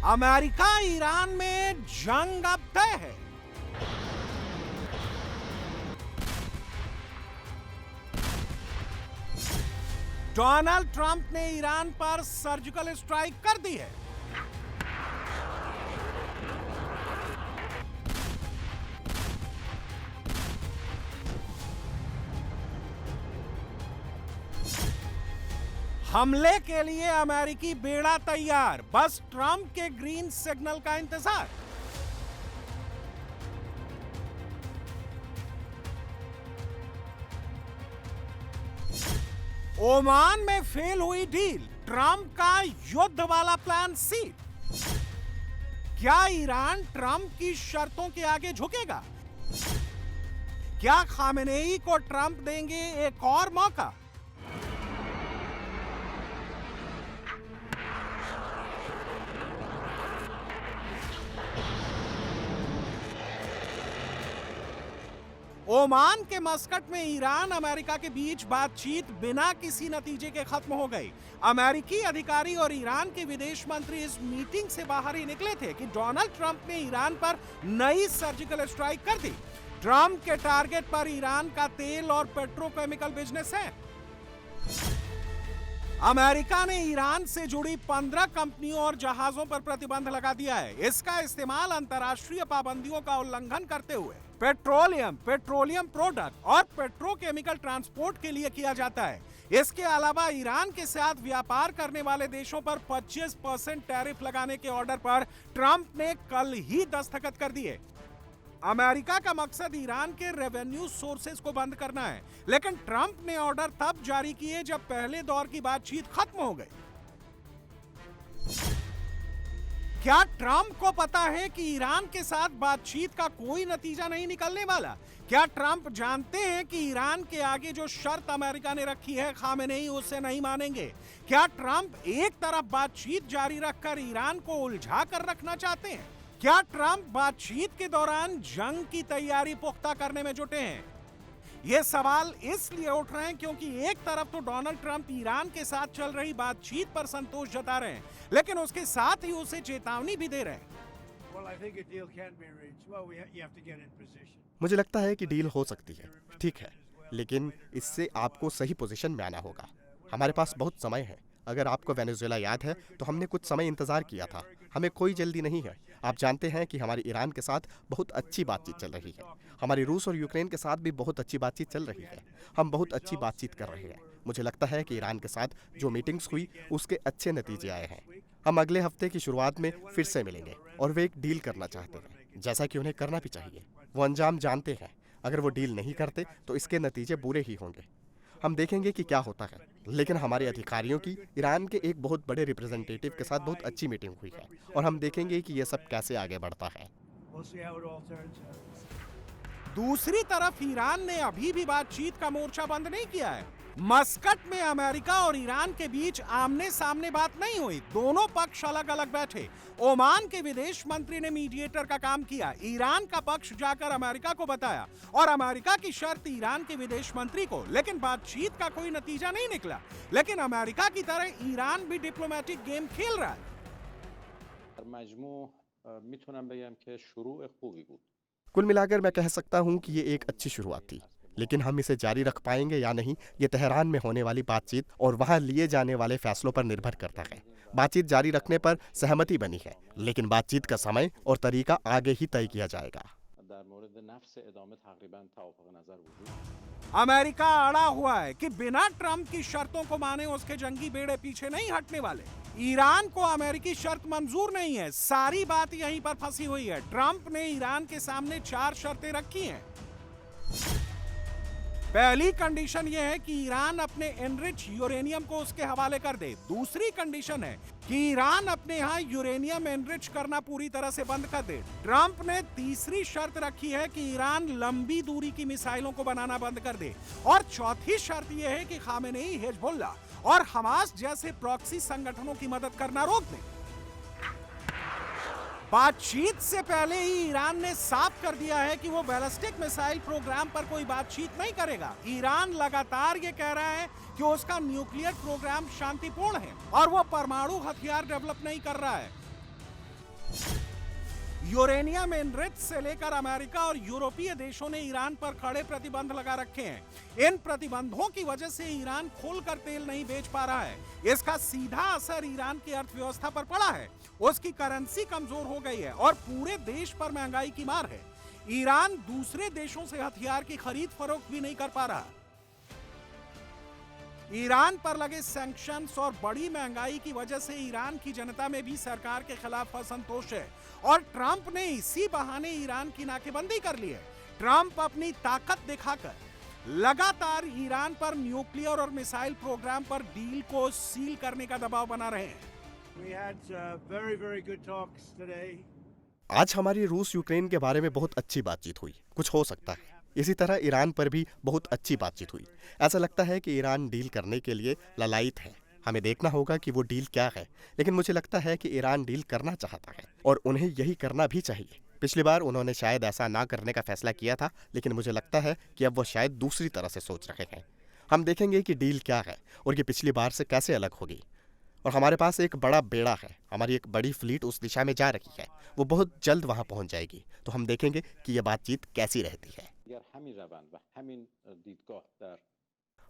America Iran में जंग अब तय है। डोनाल्ड ट्रंप ने ईरान पर सर्जिकल स्ट्राइक कर दी है। हमले के लिए अमेरिकी बेड़ा तैयार, बस ट्रंप के ग्रीन सिग्नल का इंतजार। ओमान में फेल हुई डील, ट्रंप का युद्ध वाला प्लान सी। क्या ईरान ट्रंप की शर्तों के आगे झुकेगा? क्या खामेनेई को ट्रंप देंगे एक और मौका? ओमान के मस्कट में ईरान अमेरिका के बीच बातचीत बिना किसी नतीजे के खत्म हो गई। अमेरिकी अधिकारी और ईरान के विदेश मंत्री इस मीटिंग से बाहर ही निकले थे कि डोनाल्ड ट्रंप ने ईरान पर नई सर्जिकल स्ट्राइक कर दी। ट्रंप के टारगेट पर ईरान का तेल और पेट्रोकेमिकल बिजनेस है। अमेरिका ने ईरान से जुड़ी 15 कंपनियों और जहाजों पर प्रतिबंध लगा दिया है। इसका इस्तेमाल अंतर्राष्ट्रीय पाबंदियों का उल्लंघन करते हुए पेट्रोलियम प्रोडक्ट और पेट्रोकेमिकल ट्रांसपोर्ट के लिए किया जाता है। इसके अलावा ईरान के साथ व्यापार करने वाले देशों पर 25% टैरिफ लगाने के ऑर्डर पर ट्रंप ने कल ही दस्तखत कर दिए। अमेरिका का मकसद ईरान के रेवेन्यू सोर्सेज को बंद करना है, लेकिन ट्रंप ने ऑर्डर तब जारी किए जब पहले दौर की बातचीत खत्म हो गई। क्या ट्रंप को पता है कि ईरान के साथ बातचीत का कोई नतीजा नहीं निकलने वाला? क्या ट्रंप जानते हैं कि ईरान के आगे जो शर्त अमेरिका ने रखी है, खामेनेई उसे नहीं मानेंगे? क्या ट्रंप एक तरफ बातचीत जारी रखकर ईरान को उलझा कर रखना चाहते हैं? क्या ट्रंप बातचीत के दौरान जंग की तैयारी पुख्ता करने में जुटे हैं? ये सवाल इसलिए उठ रहे हैं क्योंकि एक तरफ तो डोनाल्ड ट्रंप ईरान के साथ चल रही बातचीत पर संतोष जता रहे हैं, लेकिन उसके साथ ही उसे चेतावनी भी दे रहे हैं। मुझे लगता है कि डील हो सकती है, ठीक है, लेकिन इससे आपको सही पोजीशन में आना होगा। हमारे पास बहुत समय है। अगर आपको वेनेजुएला याद है तो हमने कुछ समय इंतजार किया था। हमें कोई जल्दी नहीं है। आप जानते हैं कि हमारी ईरान के साथ बहुत अच्छी बातचीत चल रही है। हमारी रूस और यूक्रेन के साथ भी बहुत अच्छी बातचीत चल रही है। हम बहुत अच्छी बातचीत कर रहे हैं। मुझे लगता है कि ईरान के साथ जो मीटिंग्स हुई उसके अच्छे नतीजे आए हैं। हम अगले हफ्ते की शुरुआत में फिर से मिलेंगे और वे एक डील करना चाहते हैं, जैसा कि उन्हें करना भी चाहिए। वो अंजाम जानते हैं। अगर वो डील नहीं करते तो इसके नतीजे बुरे ही होंगे। हम देखेंगे कि क्या होता है, लेकिन हमारे अधिकारियों की ईरान के एक बहुत बड़े रिप्रेजेंटेटिव के साथ बहुत अच्छी मीटिंग हुई है और हम देखेंगे कि ये सब कैसे आगे बढ़ता है। दूसरी तरफ ईरान ने अभी भी बातचीत का मोर्चा बंद नहीं किया है। मस्कट में अमेरिका और ईरान के बीच आमने सामने बात नहीं हुई। दोनों पक्ष अलग अलग बैठे। ओमान के विदेश मंत्री ने मीडिएटर का काम किया। ईरान का पक्ष जाकर अमेरिका को बताया और अमेरिका की शर्त ईरान के विदेश मंत्री को, लेकिन बातचीत का कोई नतीजा नहीं निकला। लेकिन अमेरिका की तरह ईरान भी डिप्लोमेटिक गेम खेल रहा है। कुल मिलाकर मैं कह सकता हूं कि ये एक अच्छी शुरुआत थी, लेकिन हम इसे जारी रख पाएंगे या नहीं, ये तेहरान में होने वाली बातचीत और वहां लिए जाने वाले फैसलों पर निर्भर करता है। बातचीत जारी रखने पर सहमति बनी है, लेकिन बातचीत का समय और तरीका आगे ही तय किया जाएगा। अमेरिका अड़ा हुआ है कि बिना ट्रंप की शर्तों को माने उसके जंगी बेड़े पीछे नहीं हटने वाले। ईरान को अमेरिकी शर्त मंजूर नहीं है। सारी बात यहीं पर फंसी हुई है। ट्रंप ने ईरान के सामने 4 शर्तें रखी हैं। पहली कंडीशन यह है कि ईरान अपने एनरिच यूरेनियम को उसके हवाले कर दे। दूसरी कंडीशन है कि ईरान अपने यहाँ यूरेनियम एनरिच करना पूरी तरह से बंद कर दे। ट्रंप ने तीसरी शर्त रखी है कि ईरान लंबी दूरी की मिसाइलों को बनाना बंद कर दे। और चौथी शर्त यह है कि खामेनेई, हिजबुल्लाह और हमास जैसे प्रॉक्सी संगठनों की मदद करना रोक दे। बातचीत से पहले ही ईरान ने साफ कर दिया है कि वो बैलिस्टिक मिसाइल प्रोग्राम पर कोई बातचीत नहीं करेगा। ईरान लगातार ये कह रहा है कि उसका न्यूक्लियर प्रोग्राम शांतिपूर्ण है और वो परमाणु हथियार डेवलप नहीं कर रहा है। यूरेनियम एनरिच से लेकर अमेरिका और यूरोपीय देशों ने ईरान पर कड़े प्रतिबंध लगा रखे हैं। इन प्रतिबंधों की वजह से ईरान खोलकर तेल नहीं बेच पा रहा है। इसका सीधा असर ईरान की अर्थव्यवस्था पर पड़ा है। उसकी करेंसी कमजोर हो गई है और पूरे देश पर महंगाई की मार है। ईरान दूसरे देशों से हथियार की खरीद फरोख्त भी नहीं कर पा रहा। ईरान पर लगे सैंक्शंस और बड़ी महंगाई की वजह से ईरान की जनता में भी सरकार के खिलाफ असंतोष है और ट्रंप ने इसी बहाने ईरान की नाकेबंदी कर ली है। ट्रंप अपनी ताकत दिखाकर लगातार ईरान पर न्यूक्लियर और मिसाइल प्रोग्राम पर डील को सील करने का दबाव बना रहे हैं। आज हमारी रूस यूक्रेन के बारे में बहुत अच्छी बातचीत हुई। कुछ हो सकता है इसी तरह ईरान पर भी बहुत अच्छी बातचीत हुई। ऐसा लगता है कि ईरान डील करने के लिए ललायित है। हमें देखना होगा कि वो डील क्या है, लेकिन मुझे लगता है कि ईरान डील करना चाहता है और उन्हें यही करना भी चाहिए। पिछली बार उन्होंने शायद ऐसा ना करने का फैसला किया था, लेकिन मुझे लगता है कि अब वो शायद दूसरी तरह से सोच रहे हैं। हम देखेंगे कि डील क्या है और ये पिछली बार से कैसे अलग होगी। और हमारे पास एक बड़ा बेड़ा है, हमारी एक बड़ी फ्लीट उस दिशा में जा रही है। वो बहुत जल्द वहां पहुंच जाएगी, तो हम देखेंगे कि ये बातचीत कैसी रहती है।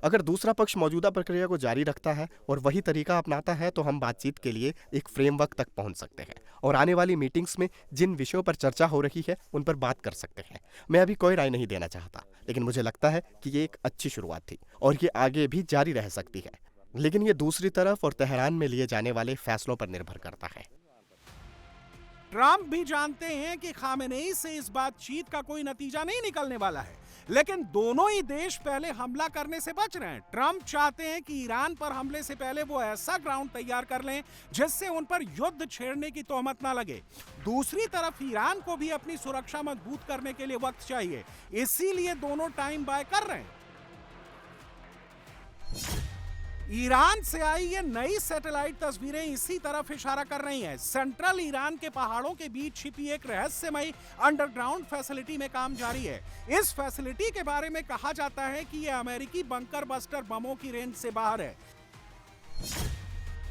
अगर दूसरा पक्ष मौजूदा प्रक्रिया को जारी रखता है और वही तरीका अपनाता है तो हम बातचीत के लिए एक फ्रेमवर्क तक पहुंच सकते हैं और आने वाली मीटिंग्स में जिन विषयों पर चर्चा हो रही है उन पर बात कर सकते हैं। मैं अभी कोई राय नहीं देना चाहता, लेकिन मुझे लगता है कि ये एक अच्छी शुरुआत थी और ये आगे भी जारी रह सकती है, लेकिन ये दूसरी तरफ और तेहरान में लिए जाने वाले फैसलों पर निर्भर करता है। ट्रंप भी जानते हैं कि खामेनेई से इस बातचीत का कोई नतीजा नहीं निकलने वाला है, लेकिन दोनों ही देश पहले हमला करने से बच रहे हैं। ट्रंप चाहते हैं कि ईरान पर हमले से पहले वो ऐसा ग्राउंड तैयार कर लें जिससे उन पर युद्ध छेड़ने की तोहमत ना लगे। दूसरी तरफ ईरान को भी अपनी सुरक्षा मजबूत करने के लिए वक्त चाहिए, इसीलिए दोनों टाइम बाय कर रहे हैं। ईरान से आई ये नई सैटेलाइट तस्वीरें इसी तरफ इशारा कर रही हैं। सेंट्रल ईरान के पहाड़ों के बीच छिपी एक रहस्यमयी अंडरग्राउंड फैसिलिटी में काम जारी है। इस फैसिलिटी के बारे में कहा जाता है कि यह अमेरिकी बंकर बस्टर बमों की रेंज से बाहर है।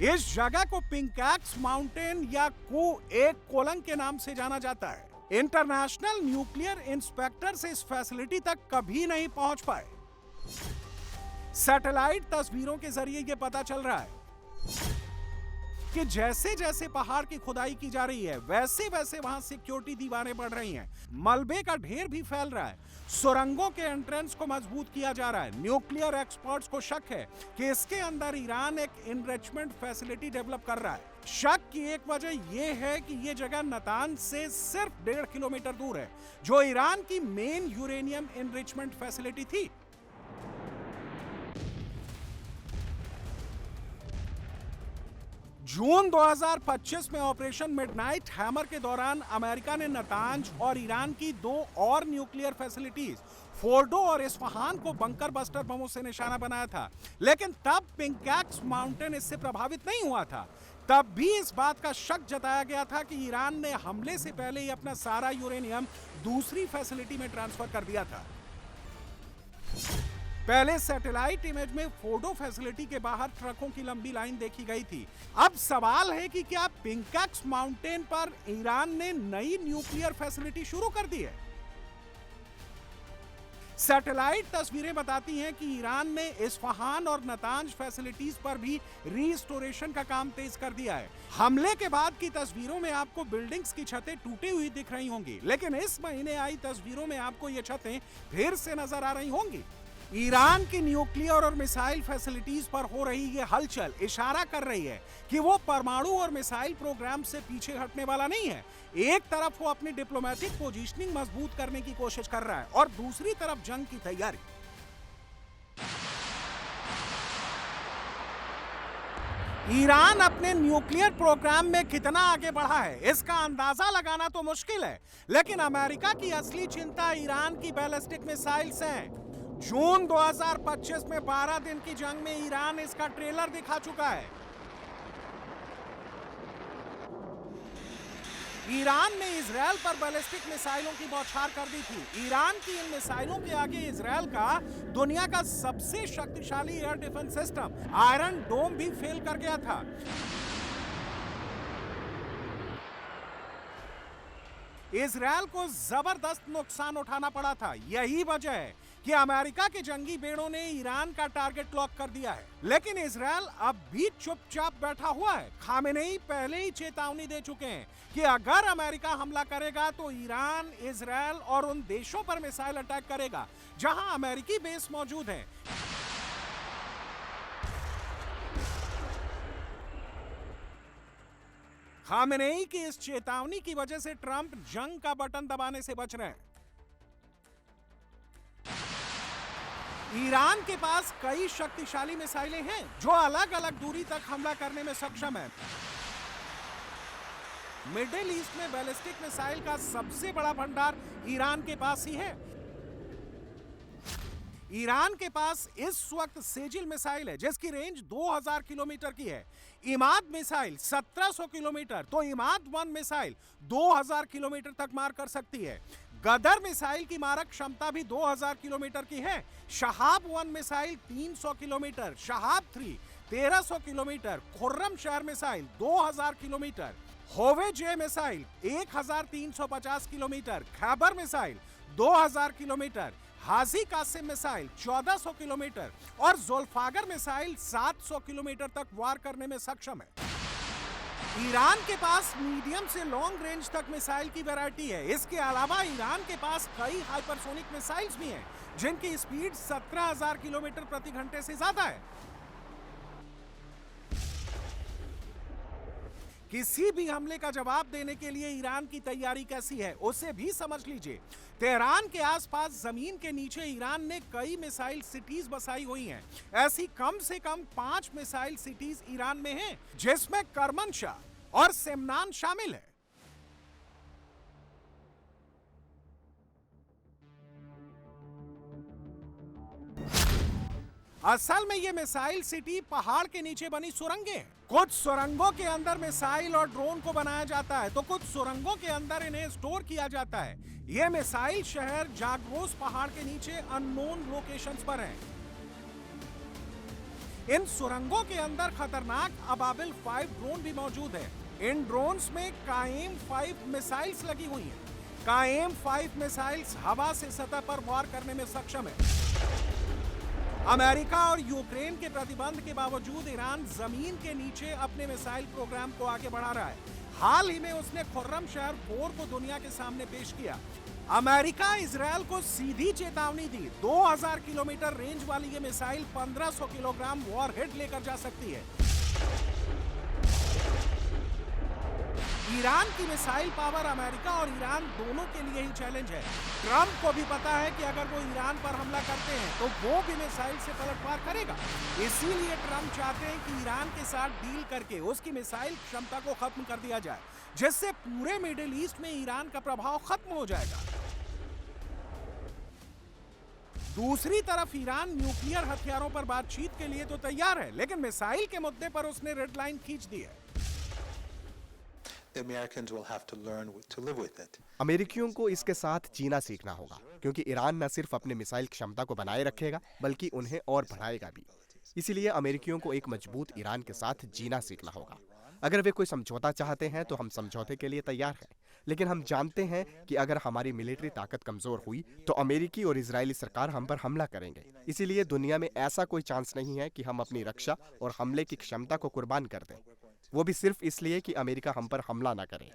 इस जगह को पिंकैक्स माउंटेन या एक कोलंग के नाम से जाना जाता है। इंटरनेशनल न्यूक्लियर इंस्पेक्टर से इस फैसिलिटी तक कभी नहीं पहुंच पाए। सैटेलाइट तस्वीरों के जरिए यह पता चल रहा है कि जैसे जैसे पहाड़ की खुदाई की जा रही है वैसे वैसे वहां सिक्योरिटी दीवारें बढ़ रही हैं। मलबे का ढेर भी फैल रहा है। सुरंगों के एंट्रेंस को मजबूत किया जा रहा है। न्यूक्लियर एक्सपर्ट्स को शक है कि इसके अंदर ईरान एक एनरिचमेंट फैसिलिटी डेवलप कर रहा है। शक की एक वजह यह है कि यह जगह नातांज से सिर्फ 1.5 किलोमीटर दूर है, जो ईरान की मेन यूरेनियम एनरिचमेंट फैसिलिटी थी। जून 2025 में ऑपरेशन मिडनाइट हैमर के दौरान अमेरिका ने नातांज और ईरान की 2 और न्यूक्लियर फैसिलिटीज फोर्डो और इस्फहान को बंकर बस्टर बमों से निशाना बनाया था, लेकिन तब पिंकैक्स माउंटेन इससे प्रभावित नहीं हुआ था। तब भी इस बात का शक जताया गया था कि ईरान ने हमले से पहले ही अपना सारा यूरेनियम दूसरी फैसिलिटी में ट्रांसफर कर दिया था। पहले सैटेलाइट इमेज में फोर्डो फैसिलिटी के बाहर ट्रकों की लंबी लाइन देखी गई थी। अब सवाल है कि क्या पिंकैक्स माउंटेन पर ईरान ने नई न्यूक्लियर फैसिलिटी शुरू कर दी है? सैटेलाइट तस्वीरें बताती हैं कि ईरान ने इस्फहान और नातांज फैसिलिटीज पर भी रीस्टोरेशन का काम तेज कर दिया है। हमले के बाद की तस्वीरों में आपको बिल्डिंग्स की छतें टूटी हुई दिख रही होंगी, लेकिन इस महीने आई तस्वीरों में आपको ये छतें फिर से नजर आ रही होंगी। ईरान की न्यूक्लियर और मिसाइल फैसिलिटीज पर हो रही ये हलचल इशारा कर रही है कि वो परमाणु और मिसाइल प्रोग्राम से पीछे हटने वाला नहीं है। एक तरफ वो अपनी डिप्लोमेटिक पोजीशनिंग मजबूत करने की कोशिश कर रहा है और दूसरी तरफ जंग की तैयारी। ईरान अपने न्यूक्लियर प्रोग्राम में कितना आगे बढ़ा है इसका अंदाजा लगाना तो मुश्किल है, लेकिन अमेरिका की असली चिंता ईरान की बैलिस्टिक मिसाइल्स है। जून 2025 में 12 दिन की जंग में ईरान इसका ट्रेलर दिखा चुका है। ईरान ने इजरायल पर बैलिस्टिक मिसाइलों की बौछार कर दी थी। ईरान की इन मिसाइलों के आगे इजरायल का दुनिया का सबसे शक्तिशाली एयर डिफेंस सिस्टम आयरन डोम भी फेल कर गया था। इजरायल को जबरदस्त नुकसान उठाना पड़ा था। यही वजह है कि अमेरिका के जंगी बेड़ों ने ईरान का टारगेट लॉक कर दिया है। लेकिन इजरायल अब भी चुपचाप बैठा हुआ है। खामेनेई पहले ही चेतावनी दे चुके हैं कि अगर अमेरिका हमला करेगा तो ईरान, इजरायल और उन देशों पर मिसाइल अटैक करेगा जहां अमेरिकी बेस मौजूद है। खामेनेई की इस चेतावनी की वजह से ट्रंप जंग का बटन दबाने से बच रहे हैं। ईरान के पास कई शक्तिशाली मिसाइलें हैं जो अलग अलग दूरी तक हमला करने में सक्षम है। मिडिल ईस्ट में बैलिस्टिक मिसाइल का सबसे बड़ा भंडार ईरान के पास ही है। ईरान के पास इस वक्त सेजिल मिसाइल है जिसकी रेंज 2000 किलोमीटर की है। इमाद मिसाइल 1700 किलोमीटर, तो इमाद 1 मिसाइल 2000 किलोमीटर तक मार कर सकती है। गदर मिसाइल की मारक क्षमता भी 2000 किलोमीटर की है। Shahab 1 missile 300 kilometre, Shahab 3 1300 kilometre, Khorramshahr missile 2000 kilometre, Hoveyzeh missile 1350 kilometre, Kheibar missile 2000 kilometre, Haji Qasem missile 1400 kilometre और जुल्फागर मिसाइल 700 किलोमीटर तक वार करने में सक्षम है। ईरान के पास मीडियम से लॉन्ग रेंज तक मिसाइल की वैरायटी है। इसके अलावा ईरान के पास कई हाइपरसोनिक मिसाइल्स भी हैं जिनकी स्पीड 17,000 किलोमीटर प्रति घंटे से ज्यादा है। किसी भी हमले का जवाब देने के लिए ईरान की तैयारी कैसी है उसे भी समझ लीजिए। तेहरान के आसपास जमीन के नीचे ईरान ने कई मिसाइल सिटीज बसाई हुई हैं। ऐसी कम से कम 5 मिसाइल सिटीज ईरान में हैं, जिसमें करमनशाह और सेमनान शामिल है। असल में ये मिसाइल सिटी पहाड़ के नीचे बनी सुरंगें हैं। कुछ सुरंगों के अंदर मिसाइल और ड्रोन को बनाया जाता है तो कुछ सुरंगों के अंदर इन्हें स्टोर किया जाता है। ये मिसाइल शहर जाग्रोस पहाड़ के नीचे अननोन लोकेशंस पर हैं। इन सुरंगों के अंदर खतरनाक अबाबिल 5 ड्रोन भी मौजूद है। इन ड्रोन्स में काएम 5 मिसाइल्स लगी हुई हैं। काएम 5 मिसाइल्स हवा से सतह पर वार करने में सक्षम है। अमेरिका और यूक्रेन के प्रतिबंध के बावजूद ईरान जमीन के नीचे अपने मिसाइल प्रोग्राम को आगे बढ़ा रहा है। हाल ही में उसने खुर्रम शहर 4 को दुनिया के सामने पेश किया। अमेरिका इजरायल को सीधी चेतावनी दी। 2000 किलोमीटर रेंज वाली ये मिसाइल 1500 किलोग्राम वॉरहेड लेकर जा सकती है। ईरान की मिसाइल पावर अमेरिका और ईरान दोनों के लिए ही चैलेंज है। ट्रंप को भी पता है कि अगर वो ईरान पर हमला करते हैं तो वो भी मिसाइल से पलटवार करेगा। इसीलिए ट्रंप चाहते हैं कि ईरान के साथ डील करके उसकी मिसाइल क्षमता को खत्म कर दिया जाए, जिससे पूरे मिडिल ईस्ट में ईरान का प्रभाव खत्म हो जाएगा। दूसरी तरफ ईरान न्यूक्लियर हथियारों पर बातचीत के लिए तो तैयार है, लेकिन मिसाइल के मुद्दे पर उसने रेड लाइन खींच दी है। अमेरिकियों को इसके साथ जीना सीखना होगा, क्योंकि ईरान न सिर्फ अपने मिसाइल क्षमता को बनाए रखेगा बल्कि उन्हें और बढ़ाएगा भी। इसीलिए अमेरिकियों को एक मजबूत ईरान के साथ जीना सीखना होगा। अगर वे कोई समझौता चाहते हैं तो हम समझौते के लिए तैयार हैं, लेकिन हम जानते हैं कि अगर हमारी मिलिट्री ताकत कमजोर हुई तो अमेरिकी और इजरायली सरकार हम पर हमला करेंगे। इसीलिए दुनिया में ऐसा कोई चांस नहीं है कि हम अपनी रक्षा और हमले की क्षमता को कुर्बान कर दें, वो भी सिर्फ इसलिए कि अमेरिका हम पर हमला न करे।